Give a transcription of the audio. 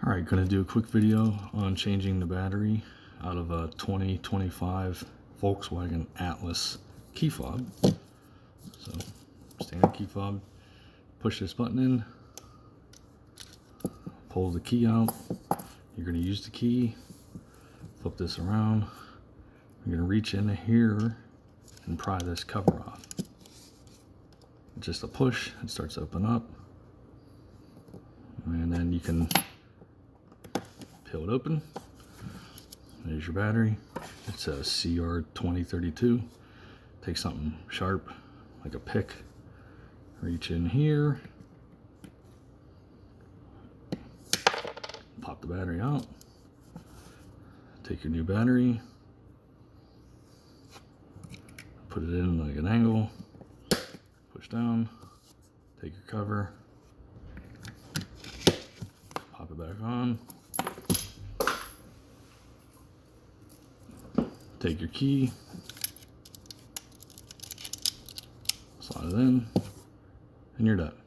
Alright, going to do a quick video on changing the battery out of a 2025 Volkswagen Atlas key fob. So, standard key fob, push this button in, pull the key out. You're going to use the key, flip this around. You're going to reach in here and pry this cover off. Just a push, it starts to open up. And then you can peel it open. There's your battery. It's a CR2032. Take something sharp, like a pick. Reach in here. Pop the battery out. Take your new battery. Put it in like an angle. Push down. Take your cover. Pop it back on. Take your key, slide it in, and you're done.